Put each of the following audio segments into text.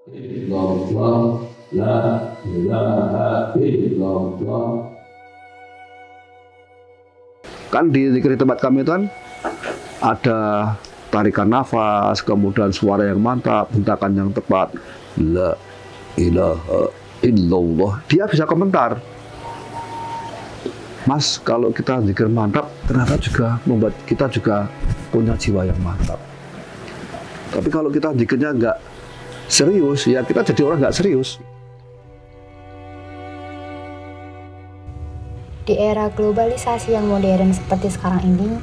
illallah, la ilaha illallah. Kan di zikir tempat kami itu kan ada tarikan nafas, kemudian suara yang mantap, hentakan yang tepat. La ilaha illallah. Dia bisa komentar. Mas, kalau kita zikir mantap, ternyata juga membuat kita juga punya jiwa yang mantap. Tapi kalau kita zikirnya nggak serius, ya kita jadi orang nggak serius. Di era globalisasi yang modern seperti sekarang ini,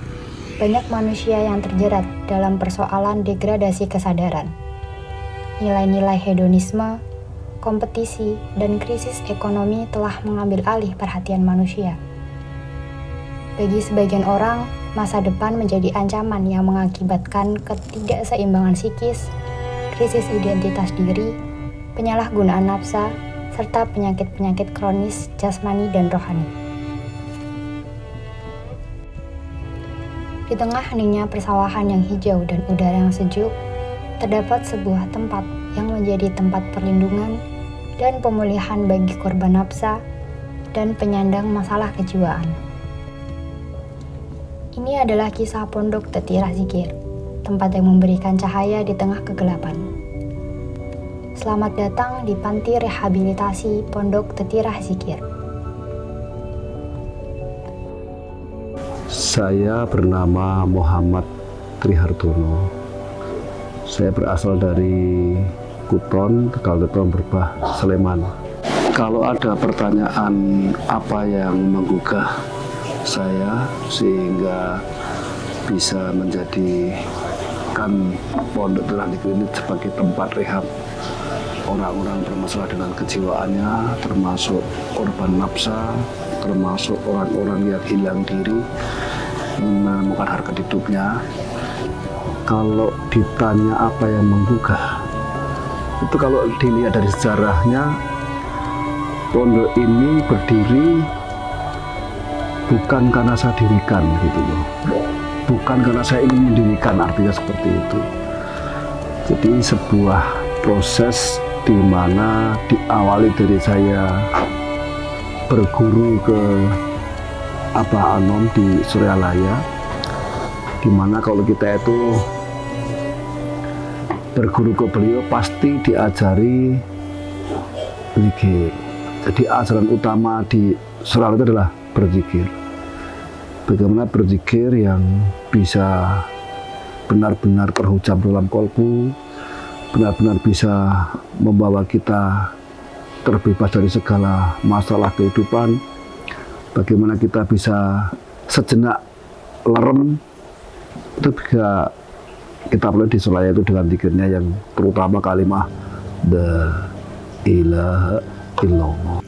banyak manusia yang terjerat dalam persoalan degradasi kesadaran. Nilai-nilai hedonisme, kompetisi, dan krisis ekonomi telah mengambil alih perhatian manusia. Bagi sebagian orang, masa depan menjadi ancaman yang mengakibatkan ketidakseimbangan psikis, krisis identitas diri, penyalahgunaan nafsa, serta penyakit-penyakit kronis jasmani dan rohani. Di tengah heningnya persawahan yang hijau dan udara yang sejuk, terdapat sebuah tempat yang menjadi tempat perlindungan dan pemulihan bagi korban nafsa dan penyandang masalah kejiwaan. Ini adalah kisah Pondok Tetirah Zikir, tempat yang memberikan cahaya di tengah kegelapan. Selamat datang di Panti Rehabilitasi Pondok Tetirah Zikir. Saya bernama Muhammad Trihartono. Saya berasal dari Kuton, Tegal-Tegal Berbah, Sleman. Kalau ada pertanyaan apa yang menggugah saya sehingga bisa menjadikan Pondok Tetirah Zikir ini sebagai tempat rehab orang-orang bermasalah dengan kejiwaannya, termasuk korban nafsa, termasuk orang-orang yang hilang diri, menemukan harkat hidupnya. Kalau ditanya apa yang menggugah, itu kalau dilihat dari sejarahnya, pondok ini berdiri bukan karena saya dirikan gitu loh, bukan karena saya ingin mendirikan, artinya seperti itu. Jadi sebuah proses di mana diawali dari saya berguru ke Abah Anom di Suryalaya, di mana kalau kita itu berguru ke beliau pasti diajari zikir. Jadi ajaran utama di Suryalaya itu adalah berzikir. Bagaimana berzikir yang bisa benar-benar terhujam dalam kolbu, benar-benar bisa membawa kita terbebas dari segala masalah kehidupan. Bagaimana kita bisa sejenak lerem, itu juga kita mulai di Suryalaya itu dengan zikirnya yang terutama kalimat La ilaha illallah.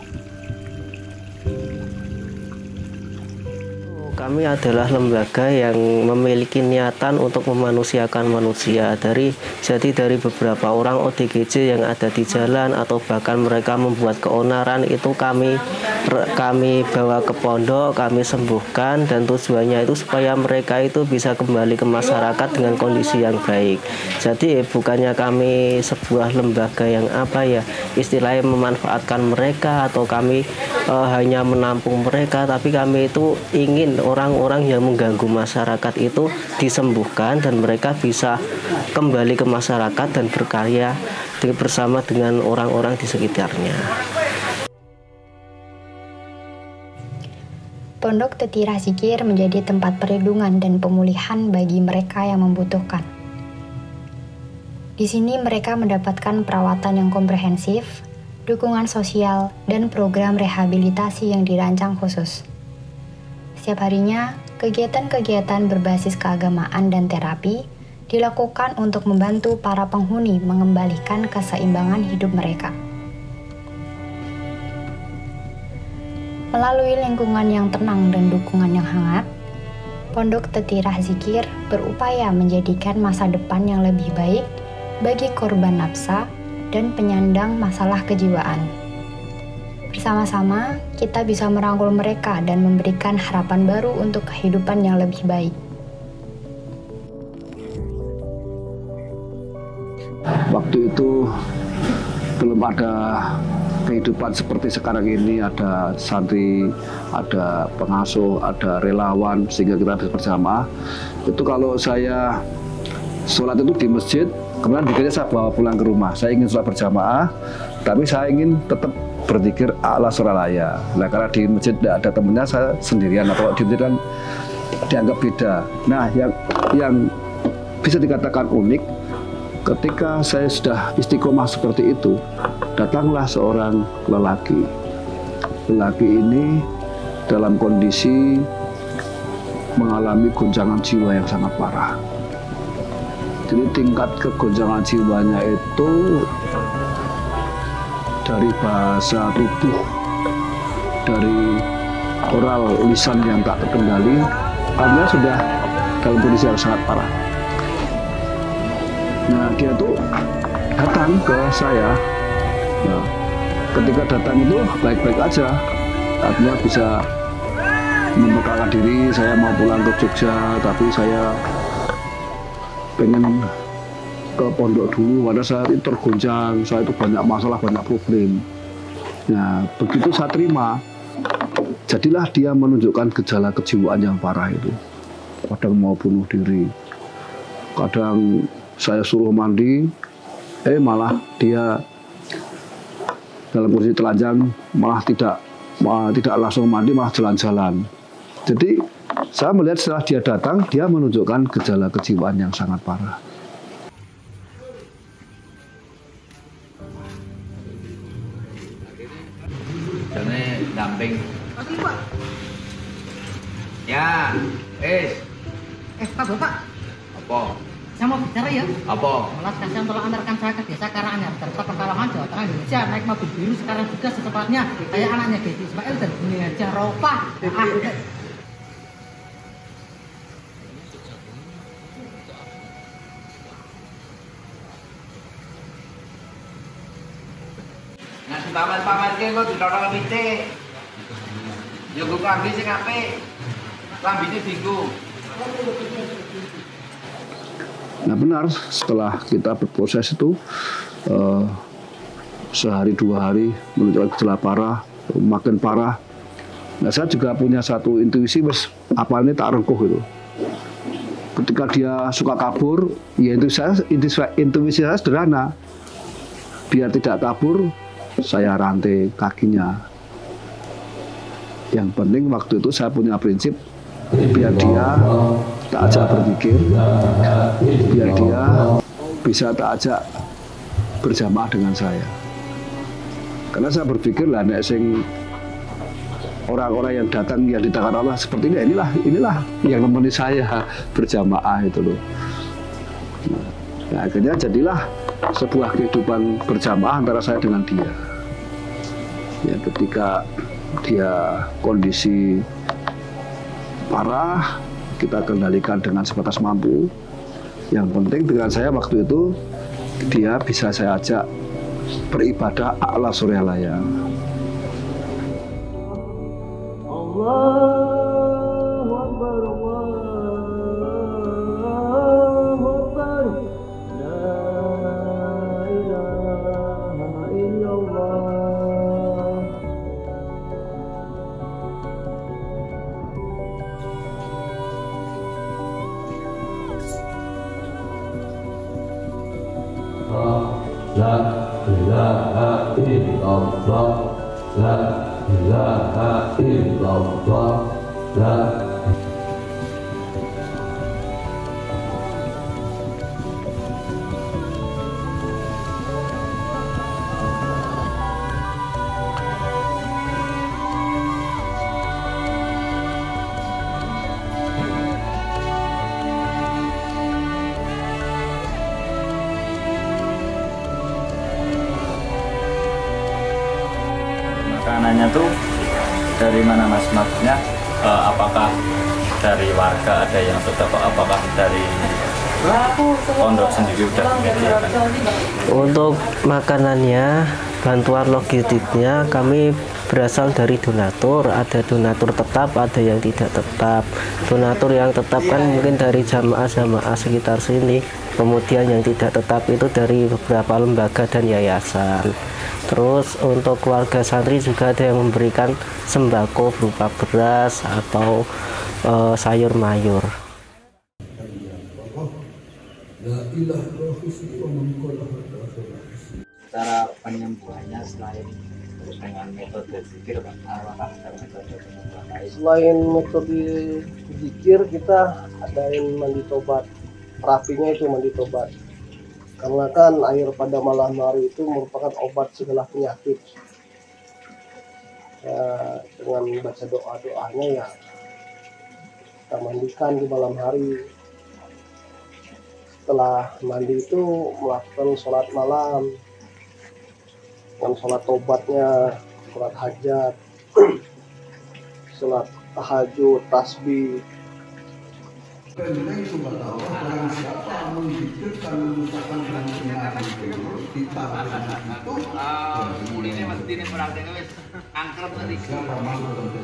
Kami adalah lembaga yang memiliki niatan untuk memanusiakan manusia. Jadi dari beberapa orang ODGJ yang ada di jalan atau bahkan mereka membuat keonaran, itu kami bawa ke pondok, kami sembuhkan, dan tujuannya itu supaya mereka itu bisa kembali ke masyarakat dengan kondisi yang baik. Jadi bukannya kami sebuah lembaga yang istilahnya memanfaatkan mereka atau kami hanya menampung mereka, tapi kami itu ingin orang-orang yang mengganggu masyarakat itu disembuhkan dan mereka bisa kembali ke masyarakat dan berkarya bersama dengan orang-orang di sekitarnya. Pondok Tetirah Zikir menjadi tempat perlindungan dan pemulihan bagi mereka yang membutuhkan. Di sini mereka mendapatkan perawatan yang komprehensif, dukungan sosial, dan program rehabilitasi yang dirancang khusus. Setiap harinya, kegiatan-kegiatan berbasis keagamaan dan terapi dilakukan untuk membantu para penghuni mengembalikan keseimbangan hidup mereka. Melalui lingkungan yang tenang dan dukungan yang hangat, Pondok Tetirah Zikir berupaya menjadikan masa depan yang lebih baik bagi korban nafsa dan penyandang masalah kejiwaan. Bersama-sama, kita bisa merangkul mereka dan memberikan harapan baru untuk kehidupan yang lebih baik. Waktu itu belum ada kehidupan seperti sekarang ini, ada santri, ada pengasuh, ada relawan, sehingga kita bisa berjamaah. Itu kalau saya sholat itu di masjid, kemudian dikiranya saya bawa pulang ke rumah. Saya ingin sholat berjamaah, tapi saya ingin tetap berzikir a'la suralaya. Nah, karena di masjid tidak ada temennya, saya sendirian. Nah, kalau di masjid kan dianggap beda. Nah, yang bisa dikatakan unik, ketika saya sudah istiqomah seperti itu, datanglah seorang lelaki. Lelaki ini dalam kondisi mengalami goncangan jiwa yang sangat parah. Jadi tingkat kegoncangan jiwanya itu dari bahasa tubuh, dari oral lisan yang tak terkendali, artinya sudah dalam kondisi yang sangat parah. Nah, dia tuh datang ke saya. Nah, ketika datang itu baik-baik aja, artinya bisa membekalkan diri. Saya mau pulang ke Jogja, tapi saya pengen ke pondok dulu, pada saat itu tergoncang, saya itu banyak masalah, banyak problem. Nah, begitu saya terima, jadilah dia menunjukkan gejala kejiwaan yang parah itu. Kadang mau bunuh diri, kadang saya suruh mandi, malah dia dalam kondisi telanjang, malah tidak langsung mandi, malah jalan-jalan. Jadi saya melihat setelah dia datang, dia menunjukkan gejala kejiwaan yang sangat parah. Jadi damping. Ya, Pak Bapak. Apa? Saya mau bicara ya. Apa? Malah saya telah antarkan saya ke desa Karanganyar, Desa Pekalongan, Jawa Tengah, Indonesia, naik mobil biru sekarang juga secepatnya. Saya anaknya Dedi Ismail dan Bumi Haja Ropa. Nasi pamer-pamer ki kok ditolong pitik. Yo kok klambi sing apik. Klambine bingung. Nah, benar, setelah kita berproses itu sehari dua hari menunjukkan gejala parah, makin parah. Nah, saya juga punya satu intuisi, apa ini tak rengkuh gitu. Ketika dia suka kabur, ya intuisi saya sederhana. Biar tidak kabur, saya rantai kakinya. Yang penting waktu itu saya punya prinsip, biar dia tak ajak berzikir, biar dia bisa tak ajak berjamaah dengan saya. Karena saya berpikir lah, nek sing orang-orang yang datang yang ditangkap Allah seperti ini, inilah yang menemani saya berjamaah itu loh. Nah, akhirnya jadilah sebuah kehidupan berjamaah antara saya dengan dia. Ya, ketika dia kondisi parah, kita kendalikan dengan sebatas mampu. Yang penting dengan saya waktu itu, dia bisa saya ajak beribadah a'la suralaya. Allahu Akbar, Allahu Akbar, la ilaha illallah. La ilaha illallah, la ilaha illallah, la makanannya tuh dari mana Mas? Maksudnya apakah dari warga ada yang sedekah, apakah dari pondok sendiri udah menyediakan? Untuk makanannya, bantuan logistiknya kami berasal dari donatur. Ada donatur tetap, ada yang tidak tetap. Donatur yang tetap kan mungkin dari jamaah-jamaah sekitar sini. Kemudian yang tidak tetap itu dari beberapa lembaga dan yayasan. Terus untuk keluarga santri juga ada yang memberikan sembako berupa beras atau sayur mayur. Cara penyembuhannya selain dengan metode zikir, apakah ada metode penyembuhan lain? Selain metode zikir, kita adain mandi tobat. Terapinya itu mandi tobat. Karena kan air pada malam hari itu merupakan obat segala penyakit. Ya, dengan baca doa-doanya ya kita mandikan di malam hari. Setelah mandi itu melakukan sholat malam dengan sholat tobatnya, sholat hajat, sholat tahajud, tasbih. Ini mesti ini prakteknya wis angkrep tadi.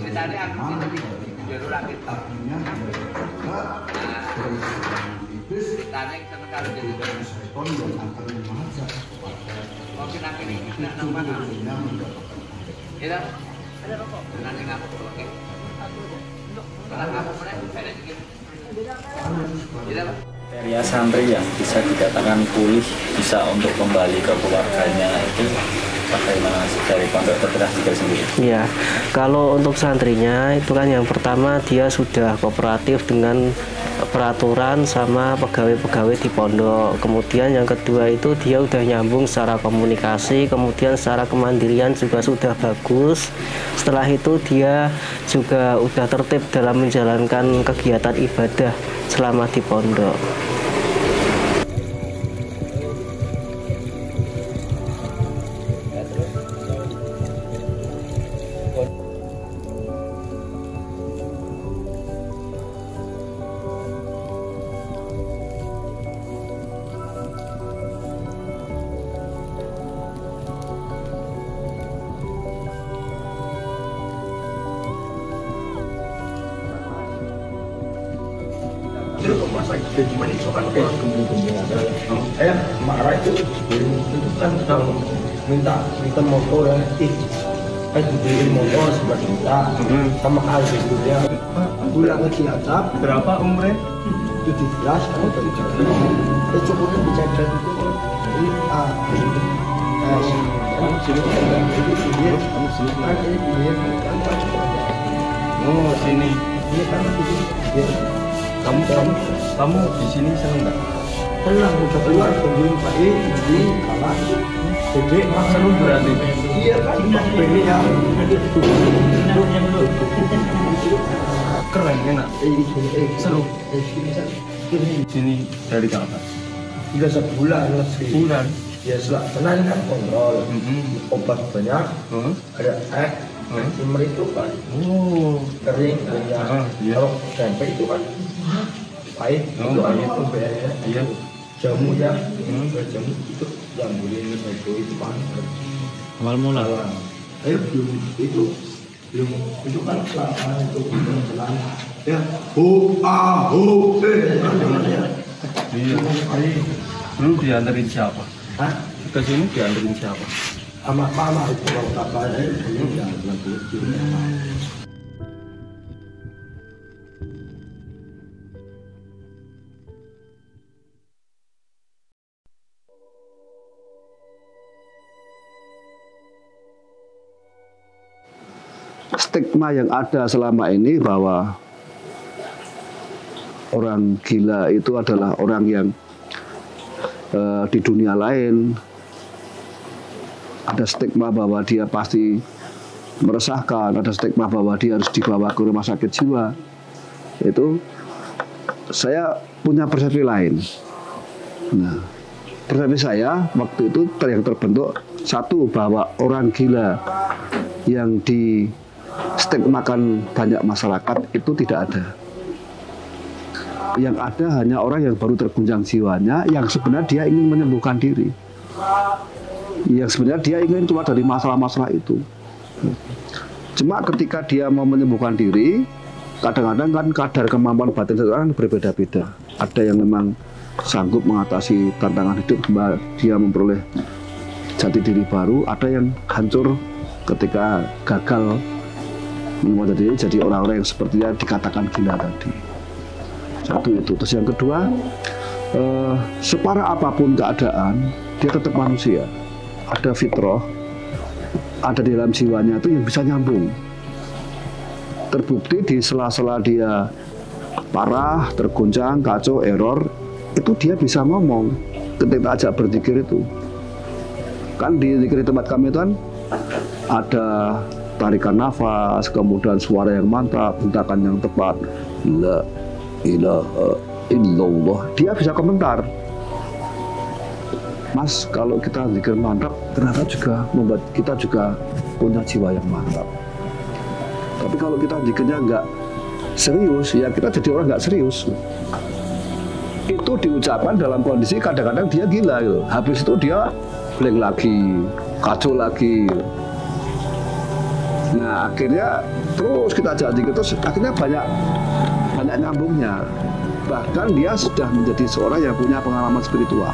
Misalnya angkrep tadi jalur rakit. Tanya sama kalau jadi mungkin nanti ini tidak nampak. Ya, ada rokok. Nanti ngapuk oke. Kalau ngapuk mereka ada dikit. Kriteria santri yang bisa dikatakan pulih, bisa untuk kembali ke keluarganya itu bagaimana dari pondok terderas juga sendiri? Ya, kalau untuk santrinya itu kan yang pertama dia sudah kooperatif dengan peraturan sama pegawai-pegawai di pondok. Kemudian yang kedua itu dia udah nyambung secara komunikasi, kemudian secara kemandirian juga sudah bagus. Setelah itu dia juga udah tertib dalam menjalankan kegiatan ibadah selama di pondok. Marah itu kan minta motor ya, dibeliin motor sebuah juta sama kali berikutnya pulang ke Cilacap. Berapa umurnya? 17 kan dari Jakarta. Cukupnya dijaga itu jadi kamu sini itu dia kamu sini kan ini dia kan Oh sini. Ini kan dia Kamu di sini seneng nggak? tenang udah keluar tungguin Pak ini kalah jadi Seru berarti. iya kan ini yang Keren enak. Seru. Sini dari kapan? Sudah sebulan Bulan. ya setelah tenang kan kontrol obat banyak ada timer itu kan kering ya iya. kalau tempe itu kan pahit itu air itu bayarnya Iya. jamu ya jamu itu yang boleh itu kan Awal mula. belum itu kan selama itu jalan ya Iya. Dulu dianterin siapa? Hah? Ke sini dianterin siapa? sama mama itu kalau kapalnya itu jalan dulu. Stigma yang ada selama ini bahwa orang gila itu adalah orang yang di dunia lain. Ada stigma bahwa dia pasti meresahkan, ada stigma bahwa dia harus dibawa ke rumah sakit jiwa. Itu saya punya persepsi lain. Nah, persepsi saya waktu itu yang terbentuk satu, bahwa orang gila yang distigmakan banyak masyarakat itu tidak ada. Yang ada hanya orang yang baru terguncang jiwanya, yang sebenarnya dia ingin menyembuhkan diri. Yang sebenarnya dia ingin keluar dari masalah-masalah itu. Cuma ketika dia mau menyembuhkan diri, kadang-kadang kan kadar kemampuan batin seseorang berbeda-beda. Ada yang memang sanggup mengatasi tantangan hidup, dia memperoleh jati diri baru. Ada yang hancur ketika gagal menemukan diri, jadi orang-orang yang sepertinya dikatakan gila tadi. Satu itu. Terus yang kedua, separah apapun keadaan, dia tetap manusia. Ada fitrah, ada di dalam jiwanya itu yang bisa nyambung. Terbukti di sela-sela dia parah, terguncang, kacau, error, itu dia bisa ngomong ketika ajak berzikir itu. Kan di zikir tempat kami itu kan ada tarikan nafas, kemudian suara yang mantap, bentakan yang tepat, la ilaha illallah. Dia bisa komentar, Mas, kalau kita zikir mantap, ternyata juga membuat kita juga punya jiwa yang mantap. Tapi kalau kita zikirnya nggak serius, ya kita jadi orang nggak serius. Itu diucapkan dalam kondisi kadang-kadang dia gila gitu. Habis itu dia blank lagi, kacau lagi. Nah akhirnya terus kita ajak zikir, terus akhirnya banyak nyambungnya. Bahkan dia sudah menjadi seorang yang punya pengalaman spiritual.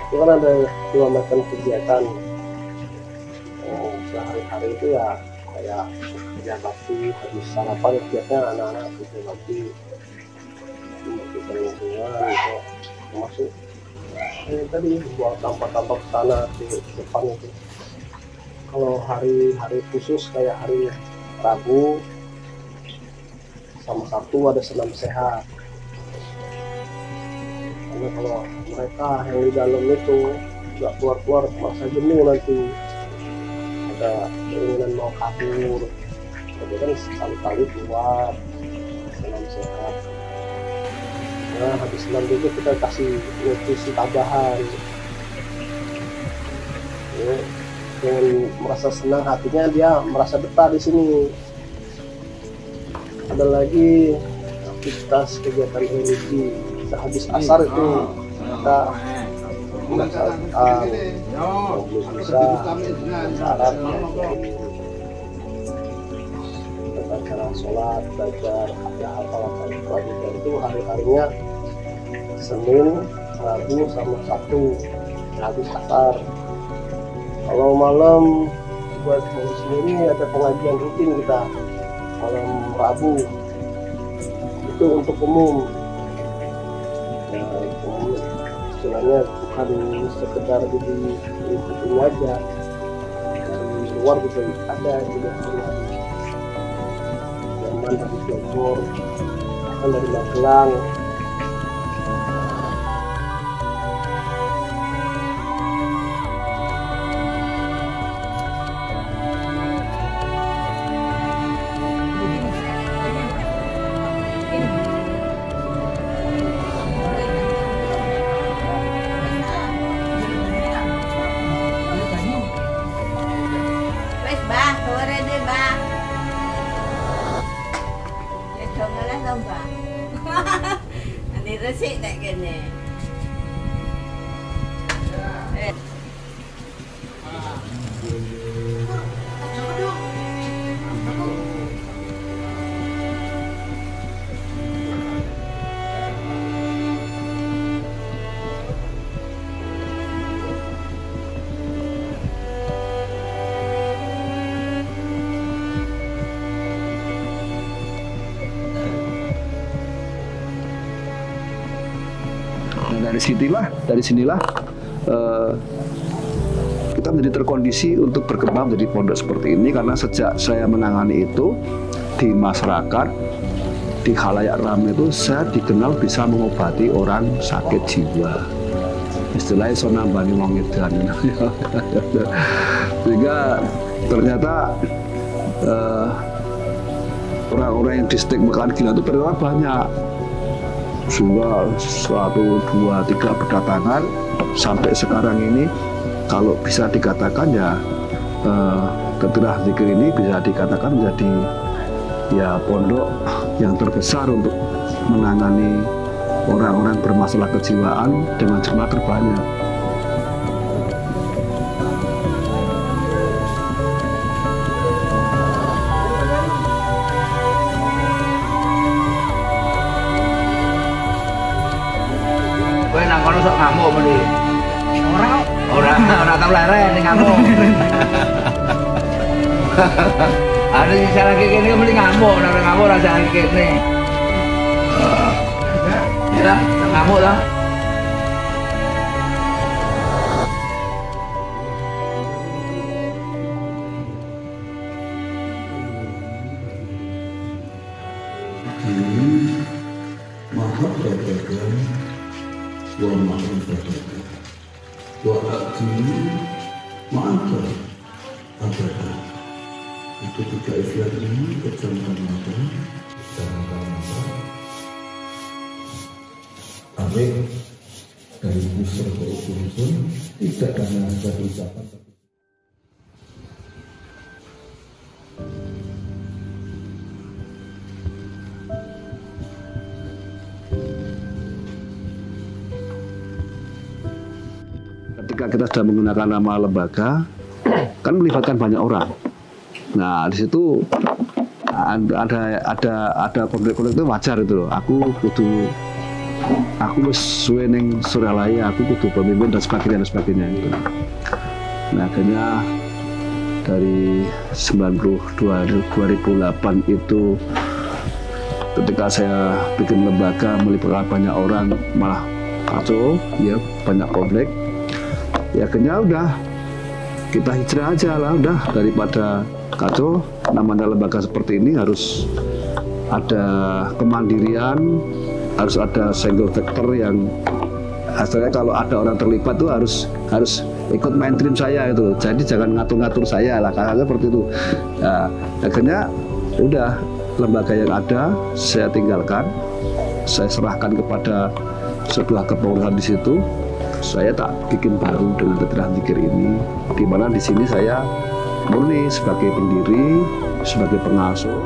Itu kan ada 2 macam kegiatan. Sehari-hari itu ya kayak kerja bakti, habis sarapan kegiatan anak-anak kerja bakti, membersihkan lingkungan itu termasuk tadi buang sampah-sampah ke sana di depan itu. Kalau hari-hari khusus kayak hari Rabu sama Sabtu ada senam sehat. Karena kalau mereka yang di dalam itu nggak keluar-keluar merasa jenuh nanti, ada keinginan mau kabur, jadi kan sekali-kali keluar senam sehat. Nah habis senam itu kita kasih nutrisi tambahan. Ya, dengan merasa senang hatinya dia merasa betah di sini. Ada lagi aktivitas kegiatan religi. Habis asar itu kita melaksanakan belum bisa syarat tentang cara sholat, belajar, ada hafal-hafal kewajiban itu hari-harinya Senin, Rabu, sama Sabtu habis asar. Kalau malam buat diri sendiri ada pengajian rutin kita malam Rabu, itu untuk umum. Istilahnya bukan sekedar jadi ini aja, di luar juga ada juga Jerman dari Bogor, bahkan dari Magelang. Nanti resik tak kena. Dari sinilah kita menjadi terkondisi untuk berkembang menjadi pondok seperti ini, karena sejak saya menangani itu di masyarakat, di khalayak ramai itu, saya dikenal bisa mengobati orang sakit jiwa. istilahnya so nambani wong edan. Sehingga ternyata orang-orang yang di stigmakan gila itu ternyata banyak. Sehingga 1, 2, 3 berdatangan sampai sekarang ini kalau bisa dikatakan ya Tetirah Zikir ini bisa dikatakan menjadi ya pondok yang terbesar untuk menangani orang-orang bermasalah kejiwaan dengan jumlah terbanyak. Kowe nang kono sok ngamuk meni. Ora tau leren ning ngamuk. Ada sing salah kene meni ngamuk, nek ngamuk ora salah kene. Ya, ngamuk lah. Wa ma'rifatan wa aqimi ma'aka abada. Itu 3 ikhtiar ini bersama-sama Amin. Dari unsur ke unsur pun tidak hanya satu ucapan. Ketika kita sudah menggunakan nama lembaga, kan melibatkan banyak orang. Nah, di situ ada konflik-konflik itu wajar itu loh. Aku wis suwe ning Suralaya, aku kudu pemimpin dan sebagainya gitu. Nah, akhirnya dari 2008 itu ketika saya bikin lembaga melibatkan banyak orang malah kacau, ya banyak konflik. Ya akhirnya udah kita hijrah aja lah, udah daripada kacau. Namanya lembaga seperti ini harus ada kemandirian, harus ada single factor yang hasilnya kalau ada orang terlibat tuh harus ikut mainstream saya itu. Jadi jangan ngatur-ngatur saya lah, karena seperti itu. Nah, akhirnya udah lembaga yang ada saya tinggalkan, saya serahkan kepada sebuah kepengurusan di situ. Saya tak bikin baru dengan Tetirah Zikir ini, di mana di sini saya murni sebagai pendiri, sebagai pengasuh.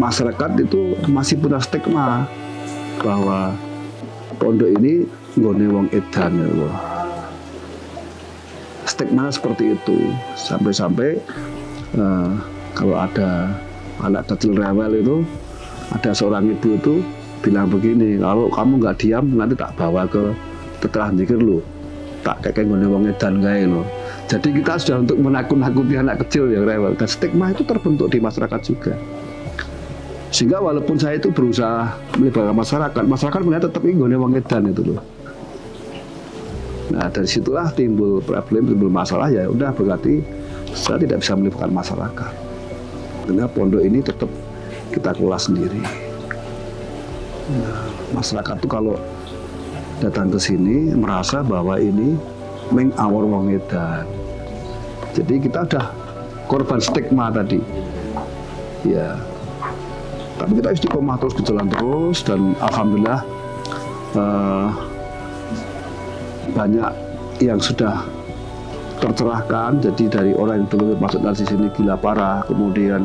Masyarakat itu masih punya stigma bahwa pondok ini nggone wong edan ya Allah. Stigma seperti itu sampai-sampai kalau ada anak kecil rewel itu, ada seorang ibu itu bilang begini, kalau kamu nggak diam nanti tak bawa ke Tetirah Zikir lu, tak kayak nggone wong edan kae lo. Jadi kita sudah untuk menakut-nakuti anak kecil yang rewel, dan stigma itu terbentuk di masyarakat juga. Sehingga walaupun saya itu berusaha melibatkan masyarakat melihat tetap ini nggone wong edan itu loh. Nah dari situlah timbul problem, timbul masalah, ya udah berarti saya tidak bisa melibatkan masyarakat. Karena pondok ini tetap kita kelola sendiri. Nah, masyarakat tuh kalau datang ke sini merasa bahwa ini meng awor wong edan. Jadi kita udah korban stigma tadi. Ya. Tapi kita istiqomah terus berjalan terus, dan alhamdulillah banyak yang sudah tercerahkan. Jadi dari orang yang dulu masuk dari sini gila parah, kemudian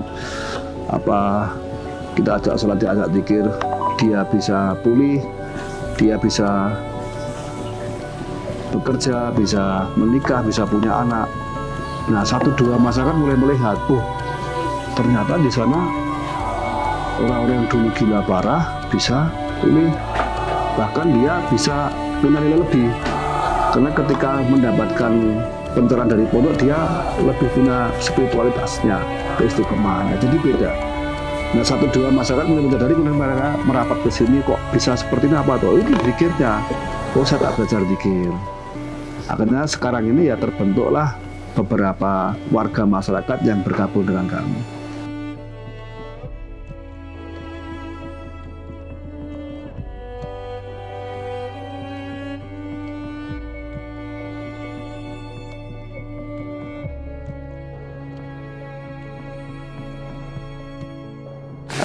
kita ajak sholat, ajak zikir, dia bisa pulih, dia bisa bekerja, bisa menikah, bisa punya anak. Nah, 1-2 masyarakat mulai melihat, oh ternyata di sana orang-orang yang dulu gila parah bisa pulih, bahkan dia bisa punya nilai lebih. Karena ketika mendapatkan pencerahan dari pondok, dia lebih punya spiritualitasnya, keistiqomahannya, jadi beda. Nah, 1-2 masyarakat mulai menyadari, kemudian mereka merapat ke sini, kok bisa seperti ini, apa tuh? Itu zikirnya. Oh, saya tak belajar zikir. Akhirnya sekarang ini ya terbentuklah beberapa warga masyarakat yang bergabung dengan kami.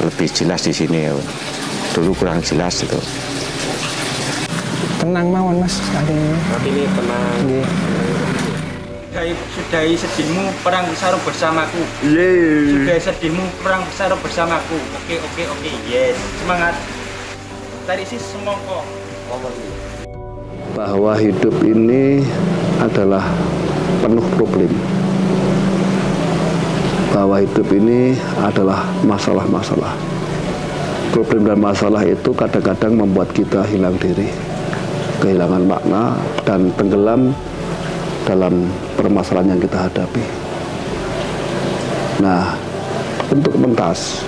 Lebih jelas di sini ya. Dulu kurang jelas itu. Tenang mawon Mas, hari ini. Tapi ini tenang. Iya. Sudahi sedihmu, perang sarung bersamaku. Sudahi sedihmu, perang sarung bersamaku. Oke, yes. Semangat. Tadi sih semongko. Bahwa hidup ini adalah penuh problem. Bahwa hidup ini adalah masalah-masalah. Problem dan masalah itu kadang-kadang membuat kita hilang diri, kehilangan makna, dan tenggelam dalam permasalahan yang kita hadapi. Nah, untuk mentas,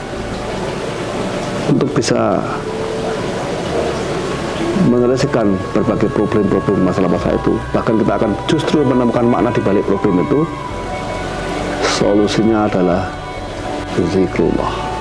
untuk bisa menyelesaikan berbagai problem-problem masalah-masalah itu, bahkan kita akan justru menemukan makna di balik problem itu. Solusinya adalah zikrullah.